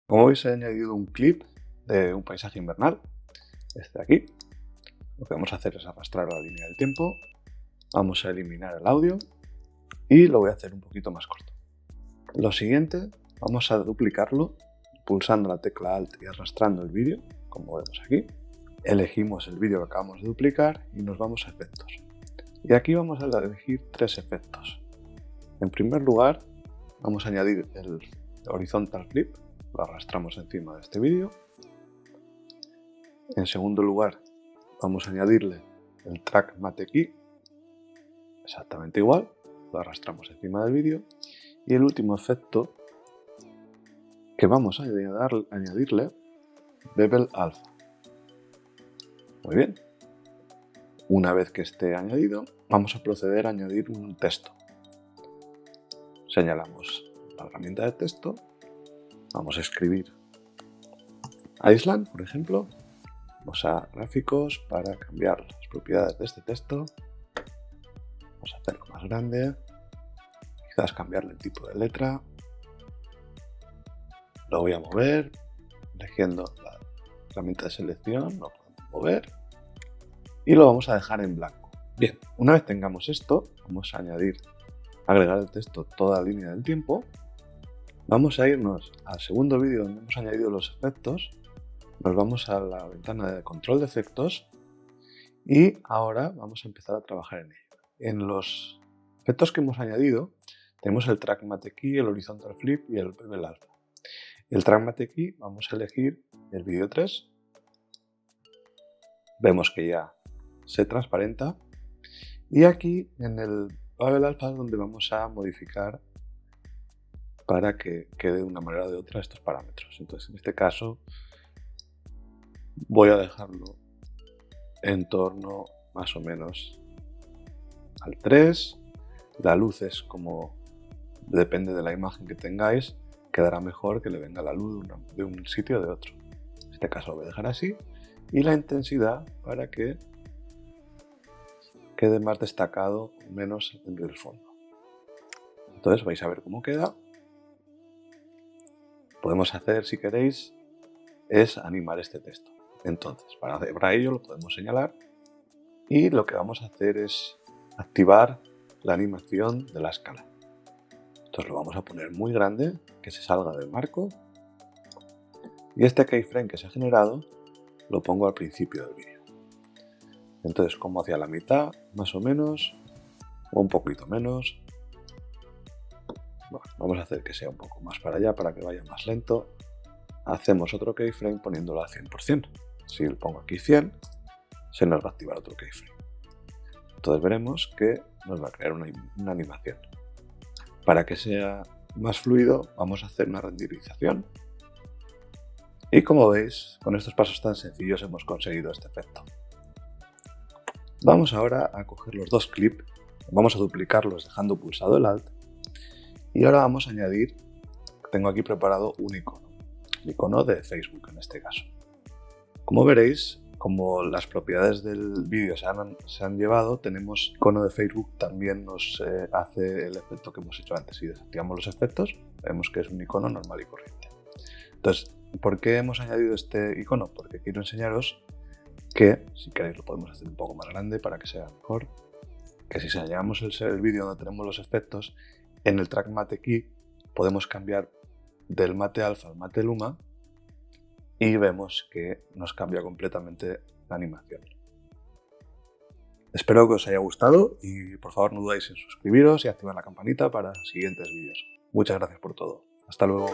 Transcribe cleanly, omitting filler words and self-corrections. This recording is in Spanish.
Como veis, he añadido un clip de un paisaje invernal, este de aquí. Lo que vamos a hacer es arrastrar la línea del tiempo, vamos a eliminar el audio y lo voy a hacer un poquito más corto. Lo siguiente, vamos a duplicarlo pulsando la tecla Alt y arrastrando el vídeo, como vemos aquí. Elegimos el vídeo que acabamos de duplicar y nos vamos a efectos. Y aquí vamos a elegir tres efectos. En primer lugar, vamos a añadir el horizontal flip, lo arrastramos encima de este vídeo. En segundo lugar, vamos a añadirle el track mate key, exactamente igual, lo arrastramos encima del vídeo. Y el último efecto que vamos a añadirle, bevel alpha. Muy bien. Una vez que esté añadido, vamos a proceder a añadir un texto. Señalamos la herramienta de texto, vamos a escribir Iceland, por ejemplo. Vamos a gráficos para cambiar las propiedades de este texto. Vamos a hacerlo más grande. Quizás cambiarle el tipo de letra. Lo voy a mover, eligiendo la herramienta de selección, lo podemos mover y lo vamos a dejar en blanco. Bien, una vez tengamos esto, vamos a agregar el texto toda la línea del tiempo. Vamos a irnos al segundo vídeo donde hemos añadido los efectos. Nos vamos a la ventana de control de efectos y ahora vamos a empezar a trabajar en ello. En los efectos que hemos añadido tenemos el track mate key, el horizontal flip y el bevel alpha. El track mate key vamos a elegir el vídeo 3. Vemos que ya se transparenta y aquí en el bevel alpha es donde vamos a modificar para que quede de una manera o de otra estos parámetros. Entonces en este caso voy a dejarlo en torno más o menos al 3. La luz es como depende de la imagen que tengáis, quedará mejor que le venga la luz de un sitio o de otro. En este caso lo voy a dejar así. Y la intensidad para que quede más destacado, menos en el fondo. Entonces vais a ver cómo queda. Podemos hacer, si queréis, es animar este texto. Entonces, para ello lo podemos señalar y lo que vamos a hacer es activar la animación de la escala. Entonces lo vamos a poner muy grande, que se salga del marco. Y este keyframe que se ha generado lo pongo al principio del vídeo. Entonces, como hacia la mitad, más o menos, o un poquito menos. Bueno, vamos a hacer que sea un poco más para allá, para que vaya más lento. Hacemos otro keyframe poniéndolo al 100%. Si le pongo aquí 100, se nos va a activar otro keyframe. Entonces veremos que nos va a crear una animación. Para que sea más fluido, vamos a hacer una renderización. Y como veis, con estos pasos tan sencillos hemos conseguido este efecto. Vamos ahora a coger los dos clips, vamos a duplicarlos dejando pulsado el Alt. Y ahora vamos a añadir, tengo aquí preparado un icono, el icono de Facebook en este caso. Como veréis, como las propiedades del vídeo se han llevado, tenemos icono de Facebook, también nos hace el efecto que hemos hecho antes. Si desactivamos los efectos, vemos que es un icono normal y corriente. Entonces, ¿por qué hemos añadido este icono? Porque quiero enseñaros que, si queréis lo podemos hacer un poco más grande para que sea mejor, que si señalamos el vídeo donde tenemos los efectos, en el track mate key podemos cambiar del mate alfa al mate luma y vemos que nos cambia completamente la animación. Espero que os haya gustado y por favor no dudéis en suscribiros y activar la campanita para siguientes vídeos. Muchas gracias por todo. Hasta luego.